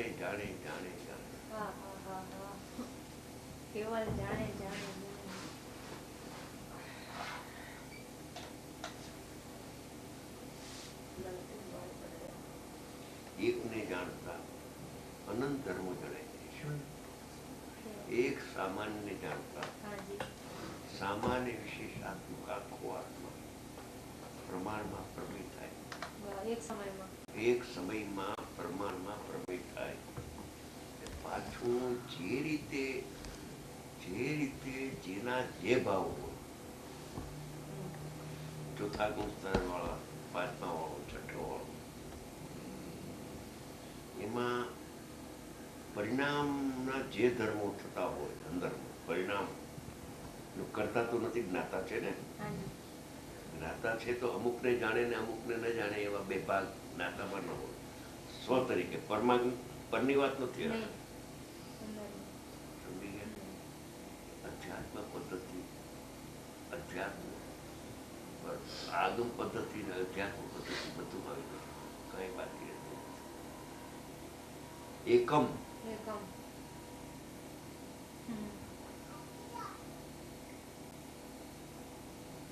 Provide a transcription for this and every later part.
જાણે જાણે જાણે જાણે. કેવલ જાણે જાણે એકને જાણતા અનંત ધર્મો જણાય છે. એક સામાન્ય જાણતા સામાન્ય વિશેષાત્મક આખો આત્મા પ્રમાણમાં પ્રમેય થાય. એક સમયમાં પ્રમાણમાં પ્રમેય થાય. પાછું જે રીતે જેના જે ભાવો ચોથા ગુણસ્તર વાળા, પાંચમા વાળો, છઠ્ઠો વાળો, એમાં પરિણામના જે ધર્મો થતા હોય અંદર પરિણામ કરતા તો નથી, જ્ઞાતા છે ને. જ્ઞાતા છે તો અમુકને જાણે ને અમુકને ન જાણે એવા બે ભાગ જ્ઞાતામાં ન હોય. સ્વ તરીકે પરની વાત નથી. સમજી ગયા? અધ્યાત્મ પદ્ધતિ, અધ્યાત્મ આગમ પદ્ધતિ ને અધ્યાત્મ પદ્ધતિ બધું આવી ગયું, કઈ બાકી નથી. એકમ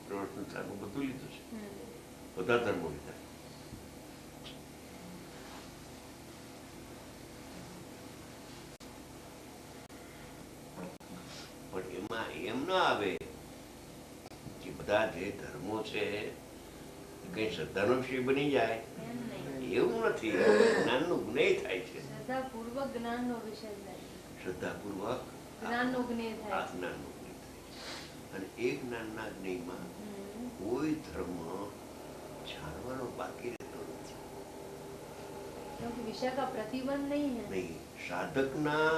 પ્રવર્તન સારું બધું લીધું છે, બધા ધર્મો લીધા. પણ એમાં એમ ના આવે કે બધા જે ધર્મો છે કઈ શ્રદ્ધાનો વિષય બની જાય, એવું નથી. જ્ઞાનનું જ્ઞેય થાય છે. શ્રદ્ધાપૂર્વક જ્ઞાનનો વિષય થાય. શ્રદ્ધાપૂર્વક જ્ઞાનનો જ્ઞેય થાય. જ્ઞાનનો જ્ઞેય થાય. અને એ જ્ઞાનના જ્ઞેયમાં કોઈ ધર્મ જાણવાનો બાકી રહેતો નથી. વિષય કા પ્રતિબંધ નહીં है. નહીં, સાધકના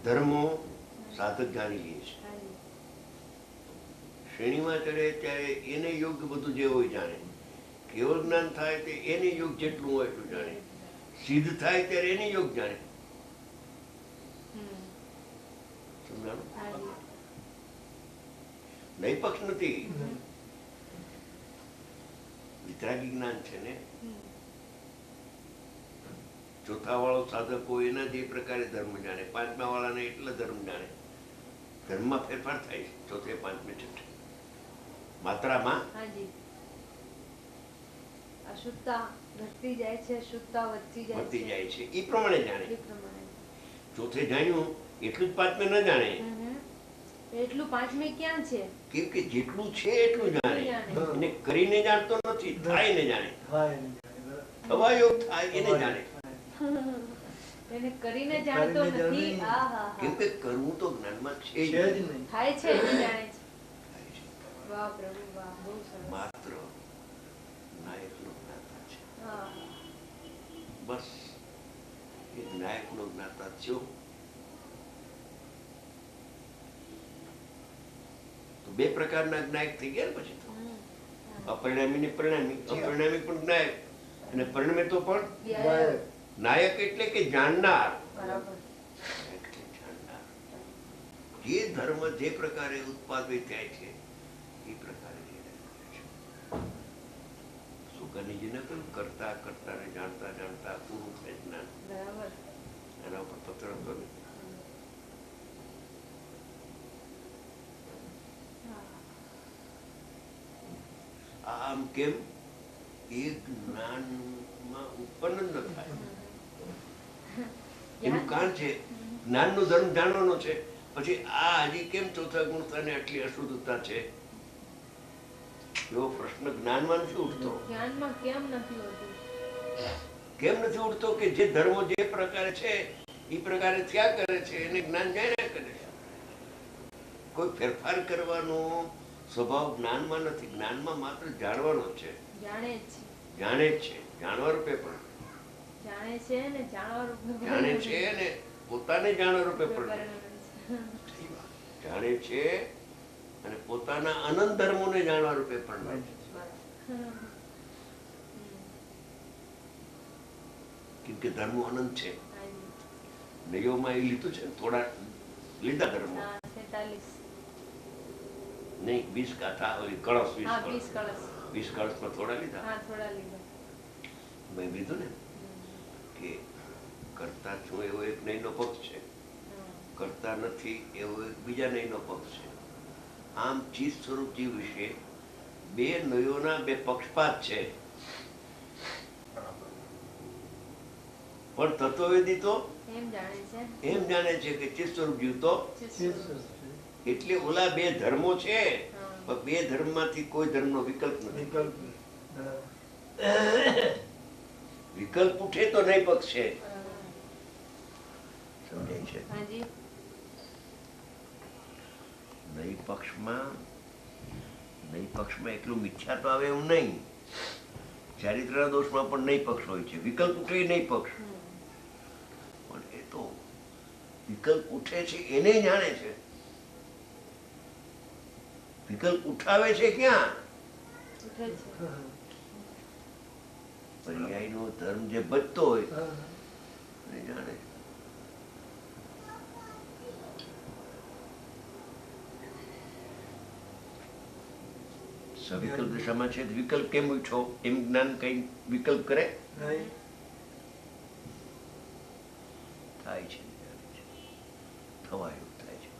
ધર્મો સાધક જાણી લે છે. શ્રેણીમાં ચડે ત્યારે એને યોગ્ય બધું જે હોય જાણે. કેવળ જ્ઞાન થાય તે એને યોગ જેટલું હોય એટલું જાણે. સિદ્ધ થાય ત્યારે એને યોગ જાણે. સમજાણું? નહીં પક્ષ નથી. વિતરાગી જ્ઞાન છે ને. ચોથા વાળો સાધકો એના જે પ્રકારે ધર્મ જાણે, પાંચમા વાળાને એટલા ધર્મ જાણે. ધર્મમાં ફેરફાર થાય છે ચોથે, પાંચમે, છઠ્ઠે માત્રામાં. અશુદ્ધતા ઘટતી જાય છે, શુદ્ધતા વધતી જાય છે. એ પ્રમાણે જાણે. ચોથે જાણ્યું એટલું જ પાંચમે ન જાણે. એટલું પાંચમે ક્યાં છે? કેમ કે જેટલું છે એટલું જાણે. એને કરીને જાણતો નથી, થાય ને જાણે. થવા યોગ થાય એને જાણે. એને કરીને જાણતો નથી. કેમ કે કરવું તો જ્ઞાનમાં છે જ નહીં. થાય છે એને જાણે છે. વાહ પ્રભુ વાહ, બહુ સરસ. માત્ર નાયકનો જ્ઞાતા છે. બસ એ નાયકનો જ્ઞાતા થયો તો બે પ્રકારના જ્ઞાયક થઈ ગયા. પછી તો અપરિણામી ને પરિણામી. અપરિણામી પણ જ્ઞાયક અને પરિણમે તો પણ નાયક એટલે કે જાણનાર. જે ધર્મ જે પ્રકારે ઉત્પાદિત થાય છે એ પ્રકારે સુકનીજીને કહ્યું કરતા કરતા ને જાણતા જાણતા પૂરું થાય જ્ઞાન. એના ઉપર પત્ર હતો ને. આમ કેમ એ જ્ઞાનમાં ઉત્પન્ન ન થાય એનું કારણ છે જ્ઞાનનો ધર્મ જાણવાનો છે. પછી આ હજી કેમ ચોથા ગુણતાને આટલી અશુદ્ધતા છે એવો પ્રશ્ન જ્ઞાનમાં નથી ઉઠતો. જ્ઞાનમાં કેમ નથી હોતું? કેમ નથી ઉઠતો કે જે ધર્મો જે પ્રકારે છે એ પ્રકારે થયા કરે છે એને જ્ઞાન જાણ્યા કરે છે. કોઈ ફેરફાર કરવાનો સ્વભાવ જ્ઞાનમાં નથી. જ્ઞાનમાં માત્ર જાણવાનો છે. જાણે જ છે. જાણવા રૂપે પણ જાણે છે ને જાણવા રૂપે જાણે છે ને પોતાને જાણવા રૂપે પણ જાણે છે અને પોતાના અનંત ધર્મોને જાણવા રૂપે પણ. કેમ કે ધર્મો અનંત છે. નયોમાં એ લીધું છે થોડા લીધા ધર્મો. 47 નહીં 20 ગાથા કળશ 20 કળશમાં થોડા લીધા. થોડા લીધા. મેં લીધું ને કે કરતા છું એવો એક નયનો પક્ષ છે, કરતા નથી એવો એક બીજા નયનો પક્ષ છે. આમ ચિત્ત સ્વરૂપ જીવ વિશે બે નયોના બે પક્ષપાત છે. પણ તત્વવેદી તો એમ જાણે છે એમ જાણે છે કે ચિત્ત સ્વરૂપ જીવ તો એટલે ઓલા બે ધર્મો છે, પણ બે ધર્મમાંથી કોઈ ધર્મનો વિકલ્પ નથી. વિકલ્પ ઉઠે તો નહીં પક્ષ છે. સમજાય છે? હાજી નહીં પક્ષમાં એટલું મિથ્યા તો આવે એવું નહીં. ચારિત્રના દોષમાં પણ નહીં પક્ષ હોય છે. વિકલ્પ ઉઠે નહીં પક્ષ, પણ એ તો વિકલ્પ ઉઠે છે એને જાણે છે. વિકલ્પ ઉઠાવે છે ક્યાં? ઉઠે છે પર્યાયનો ધર્મ જે બચતો હોય એને જાણે છે. સવિકલ્પ દશામાં છે. વિકલ્પ કેમ ઉઠો એમ જ્ઞાન કઈ વિકલ્પ કરે? થાય છે, થવાયું થાય છે.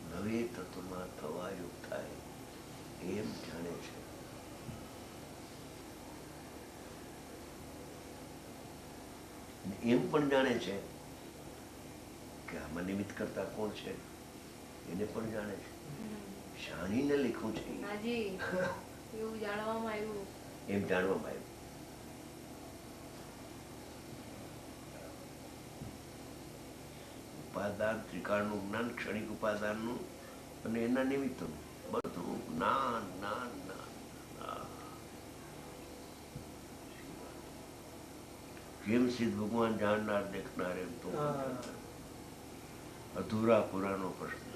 નવે તત્વમાં થવાયું થાય એમ જાણે છે. એમ પણ જાણે છે કે આમાં નિમિત્ત કરતા કોણ છે એને પણ જાણે છે. જાણીને લીખું છે હાજી એવું જાણવામાં આવ્યું, એમ જાણવામાં આવ્યું. ઉપાદાન ત્રિકાળનું જ્ઞાન, ક્ષણિક ઉપાદાનનું અને એના નિમિત્તનું બધું જ્ઞાન જ્ઞાન જ્ઞાન. જેમ સિદ્ધ ભગવાન જાણનાર દેખનાર એમ તો અધૂરા પુરાનો પ્રશ્ન.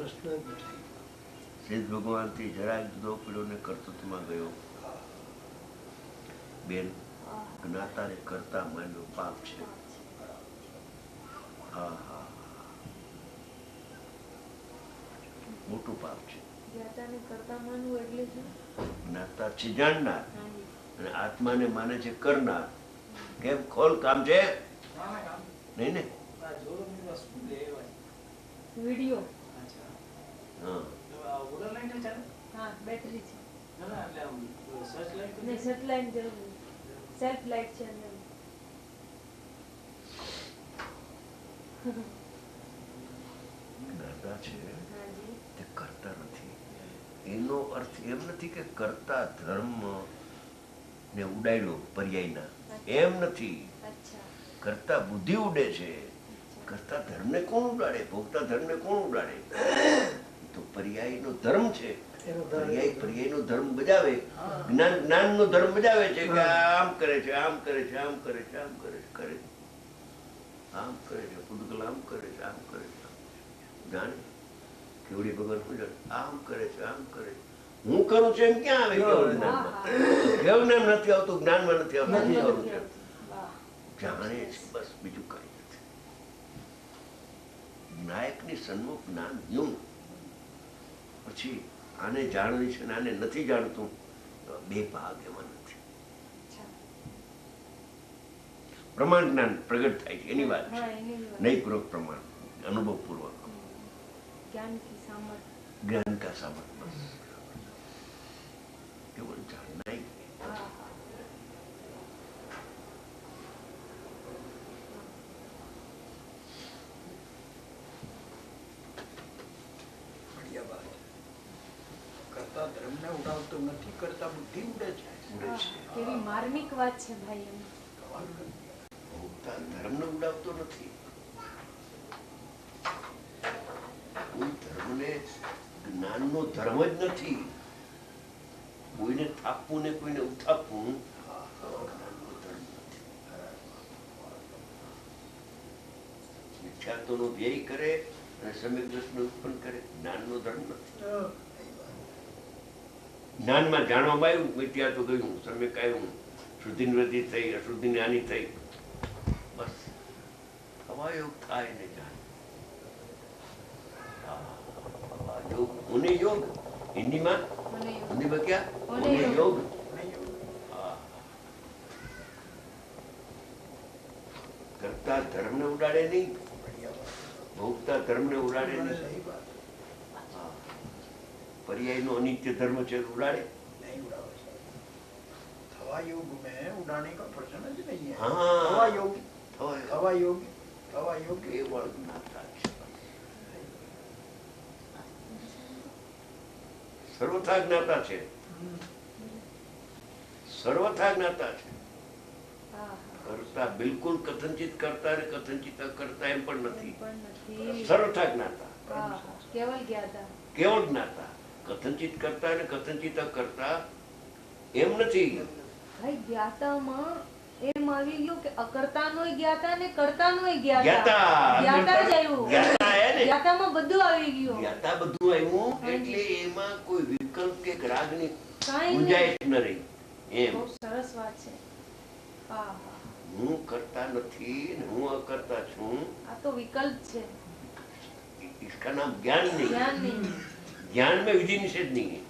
સિદ્ધ ભગવાનથી જરાક જુદો પડ્યો ને કર્તૃત્વમાં ગયો. બેન, જ્ઞાતાને કરતા માન્યો પાપ છે. હા હા, મોટું પાપ છે. જ્ઞાતાને કરતા માનવું એટલે શું? જ્ઞાતા છે જાણનાર હાજી અને આત્માને માને છે કરનાર. કેમ? ખોલ, કામ છે નહીં ને? વિડિયો હા, હા બેટરી છે ને સેટેલાઇટ જરૂર સેલ્ફ લાઇટ છે અંદર. જ્ઞાતા છે હાજી તે કરતા નથી. એનો અર્થ એમ નથી કે કરતા ધર્મ ને ઉડાડ્યો પર્યાયના, એમ નથી. અચ્છા કરતા બુદ્ધિ ઉડે છે. કરતા ધર્મને કોણ ઉડાડે? ભોગતા ધર્મને કોણ ઉડાડે? તો પર્યાયનો ધર્મ છે. પર્યાયનો ધર્મ બજાવે, જ્ઞાનનો ધર્મ બજાવે છે કે આમ કરે છે, આમ કરે છે, આમ કરે છે, આમ કરે છે, કરે આમ કરે છે, પૂતગલ આમ કરે છે, આમ કરે છે. જાણે કેવડી ભગવાન શું જાણે? આમ કરે છે, આમ કરે છે. હું કરું છું એમ ક્યાં આવે? કેવું જ્ઞાનમાં? કેવું જ્ઞાન નથી આવતું? જ્ઞાનમાં નથી આવતું. નથી આવતું છે. જાણે છે બસ, બીજું કઈ નથી. નાયકની સન્મુખ જ્ઞાન યું. પછી આને જાણવી છે ને આને નથી જાણતું, બે ભાગ એમાં નથી. પ્રમાણ જ્ઞાન પ્રગટ થાય છે એની વાત છે. નહીં પૂર્વક પ્રમાણ, અનુભવ પૂર્વક ज्ञान की सामर्थ्य, ज्ञान का सामर्थ्य बस केवल जानना ही. કરતા ધર્મને ઉડાવતો નથી, કરતા બુદ્ધિ ઉડે છે. કેવી માર્મિક વાત છે ભાઈ એમ. ભોગતા ધર્મને ઉડાવતો નથી. કોઈ ધર્મને, જ્ઞાનનો ધર્મ જ નથી. કોઈને થાપવું ને કોઈને ઉથાપવું જ્ઞાનનો ધર્મ નથી. મિથ્યાત્વનો વ્યય કરે અને સમ્યક દ્રષ્ટિને ઉત્પન્ન કરે, જ્ઞાનનો ધર્મ નથી. જ્ઞાનમાં જાણવામાં આવ્યું, મિથ્યાત્વ ગયું, સમ્યક આવ્યું, શુદ્ધિની વૃદ્ધિ થઈ, અશુદ્ધિની હાનિ થઈ, બસ અવાયોગ થાય ને જાણ. योग उन्हें योग हिंदी में क्या उन्हें योग. કરતા ધર્મને ઉડાડે નહીં, ભોગતા ધર્મને ઉડાડે નહીં. सही बात હા. પર્યાયનો અનિત્ય ધર્મ છે ઉડાડે. नहीं उड़ावा साहब। थवा योग में उड़ाने का प्रश्न ही नहीं है। हाँ। थवा योग થવાય. थवा योग કેવળ જ્ઞાતા છે. સર્વથા જ્ઞાતા છે, સર્વથા જ્ઞાતા છે. હા, કરતા બિલકુલ કથનચિત કરતા ને કથનચિત કરતા એમ પણ નથી. પણ નથી. સર્વથા જ્ઞાતા, હા, કેવલ જ્ઞાતા. કેવળ જ્ઞાતા. કથનચિત કરતા ને કથનચિત કરતા એમ નથી. ભાઈ જ્ઞાતામાં એમ આવી ગયું કે અકર્તાનોય જ્ઞાતા ને કર્તાનોય જ્ઞાતા. જ્ઞાતા. જ્ઞાતા જ આવ્યું. જ્ઞાતા હે ને? જ્ઞાતામાં બધું આવી ગયું. જ્ઞાતા બધું આવ્યું એટલે એમાં કોઈ વિકલ્પ કે રાગની કાંઈ ગુંજાઈશ ન રહી. એમ બહુ સરસ વાત છે. હા, હા. હું કરતા નથી ને હું અકર્તા છું, આ તો વિકલ્પ છે, इसका नाम ज्ञान नहीं है. જ્ઞાન નહીં. ज्ञान में विधि निषेध नहीं है.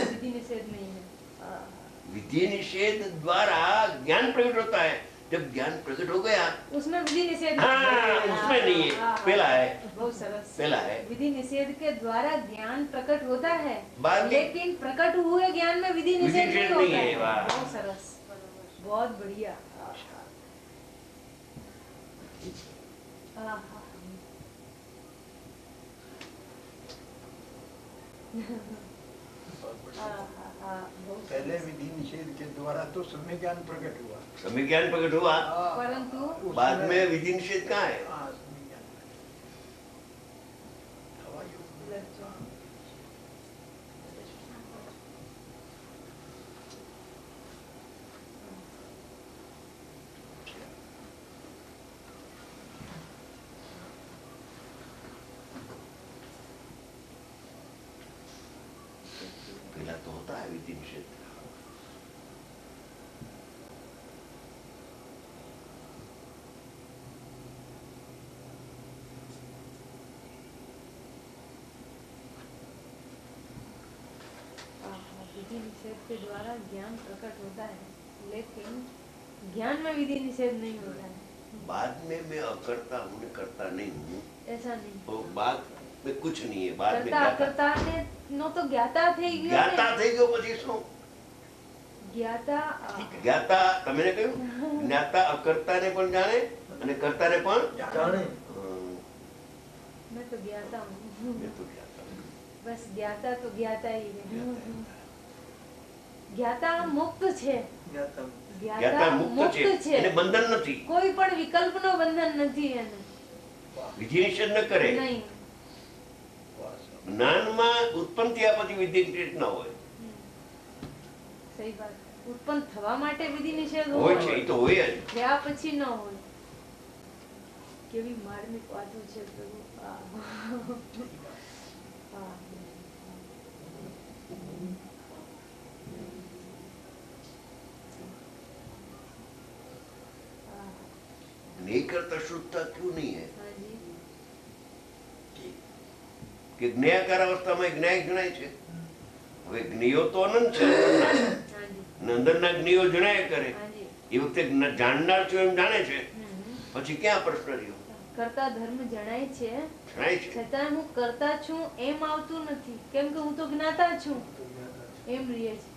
विधि निषेध नहीं है. हाँ, विधि निषेध द्वारा ज्ञान प्रकट होता है. जब ज्ञान प्रकट हो गया, उसमें विधि निषेध हाँ, उसमें नहीं है. हाँ, पहला है, बहुत सरस. पहला है. विधि निषेध के द्वारा ज्ञान प्रकट होता है, बाद में- लेकिन प्रकट हुए ज्ञान में विधि निषेध नहीं नहीं होता है, है. वाह। बहुत सरस, बहुत बढ़िया. हाँ, हाँ. बहुत बढ़िया। हाँ, हाँ, हाँ, बहुत पहले सरस. विधि निषेध के द्वारा तो सम्य ज्ञान प्रकट हुआ। समय ज्ञान प्रकट हुआ, परंतु उसमें- बाद में विधि निषेध कहाँ है? हाँ, सम्य ज्ञान थवा योग में। पहला तो होता है विधि निषेध. हाँ, हाँ, विधि निषेध के द्वारा ज्ञान प्रकट होता है, लेकिन ज्ञान में विधि निषेध नहीं होता है. बाद में मैं अकर्ता हूँ ने करता नहीं हूँ, ऐसा नहीं. तो बाद में कुछ नहीं है. बाद में કરતા ज्ञाता અકર્તા ને નો તો જ્ઞાતા થઈ ગયો ને. જ્ઞાતા થઈ ગયો પછી શું? જ્ઞાતા જ્ઞાતા તમે કહ્યું જ્ઞાતા અકર્તાને પણ જાણે અને કર્તાને પણ जाने मैं तो ज्ञाता हूँ. મેં તો જ્ઞાતા છું. बस ज्ञाता तो ज्ञाता ही है. જ્ઞાતા મુક્ત છે. ज्ञाता જ્ઞાતા મુક્ત છે, એને બંધન નથી. કોઈ પણ વિકલ્પનો બંધન નથી એને. વિધિ નિષેધ ન કરે. નહીં. જ્ઞાનમાં ઉત્પન્ન થયા પછી વિધિ નિષેધ ન હોય. સહી વાત. ઉત્પન્ન થવા માટે વિધિ નિષેધ હોય છે, એ તો હોય જ. થયા પછી ન હોય. કેવી માર્મિક વાતો છે પ્રભુ. હા. नहीं करता शुद्धता क्यों नहीं है? हाँ जी. કે જ્ઞાયકાર અવસ્થામાં જ્ઞાય જણાય છે. હવે જ્ઞેયો તો અનંત છે, અંદરના. हाँ जी. અને અંદરના જ્ઞેયો જણાય કરે. हाँ जी. એ વખતે જાણનાર છો એમ જાણે છે, हम्म. પછી ક્યાં પ્રશ્ન રહ્યો? કરતા ધર્મ જણાય છે, જણાય છે. છતાં હું કરતા છું એમ આવતું નથી, કેમ કે હું તો જ્ઞાતા છું એમ રહે છે.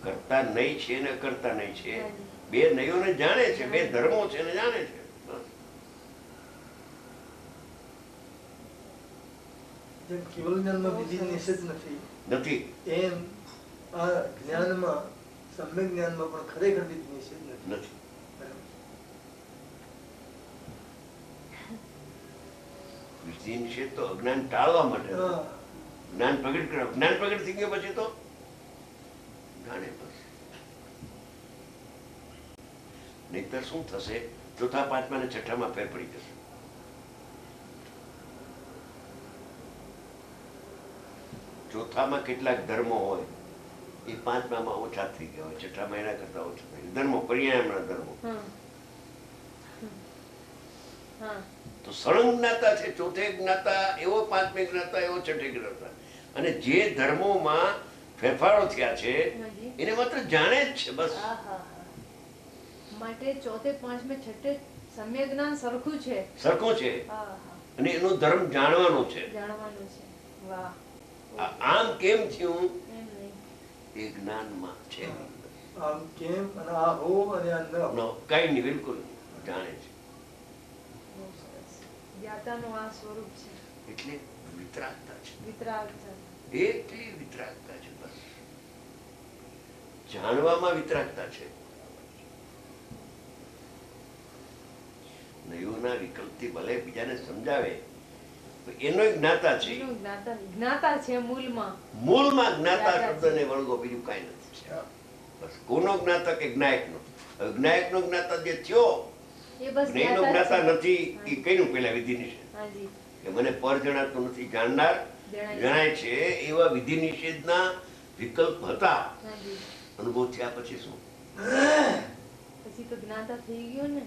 કરતા નહીં છે ને કરતા નહીં છે, हाँ जी. બે નયોને જાણે છે, બે ધર્મો છે ને જાણે છે. બસ. જેમ કેવલ જ્ઞાનમાં વિધિ નિષેધ નથી, નથી. એમ આ જ્ઞાનમાં સમ્યક જ્ઞાનમાં પણ ખરેખર વિધિ નિષેધ નથી. નથી. વિધિ નિષેધ તો અજ્ઞાન ટાળવા માટે. હા. જ્ઞાન પ્રગટ કરવા. જ્ઞાન પ્રગટ થઈ ગયો પછી તો જાણે પછી. નહીતર શું થશે? ચોથા પાંચમા ને છઠ્ઠામાં ફેર પડી જશે. ચોથામાં કેટલાક ધર્મો હોય એ પાંચમામાં ઓછા થઈ ગયા હોય, છઠ્ઠામાં એના કરતા ઓછા થઈ ગયા. ધર્મો પર્યાયના ધર્મો હા. હા. તો સળંગ જ્ઞાતા છે. ચોથે જ્ઞાતા એવો, પાંચમે જ્ઞાતા એવો, છઠ્ઠે જ્ઞાતા. અને જે ધર્મોમાં ફેરફારો થયા છે હાજી. એને માત્ર જાણે જ છે બસ. આહાહા. માટે ચોથે પાંચમે છઠ્ઠે સમ્યક જ્ઞાન સરખું છે. સરખું છે હા હા, અને એનો ધર્મ જાણવાનો છે. જાણવાનું છે. વાહ. આમ કેમ થયું એમ નહીં. એ જ્ઞાનમાં છે. આમ કેમ અને આ હો અને આ ન હો. કઈ નહીં, બિલકુલ જાણે છે. બહુ સરસ. જ્ઞાતાનું આ સ્વરૂપ છે. એટલે વિતરાગતા છે. વિતરાગ છે. એટલી વિતરાગતા છે. બસ જાણવામાં વિતરાગતા છે. નયોના વિકલ્પથી ભલે બીજાને સમજાવે તો એનો જ્ઞાતા છે. એનું જ્ઞાતા છે મૂળમાં. મૂળમાં જ્ઞાતા જ્ઞાતા છે. શબ્દને વળગો બીજું કાંઈ નથી. બસ કોનો જ્ઞાતા કે જ્ઞાયકનો? હવે જ્ઞાયકનો જ્ઞાતા જે થયો એ બસ જ્ઞેયનો જ્ઞાતા જ્ઞાતા છે. નથી. એ કઈનું પેલા વિધિ નિષેધ હાજી. કે મને પર જણાતું નથી, જાણનાર જણાય છે. એવા વિધિ નિષેધના વિકલ્પ હતા. હાજી. અનુભવ થયા પછી શું? પછી તો જ્ઞાતા થઈ ગયો ને.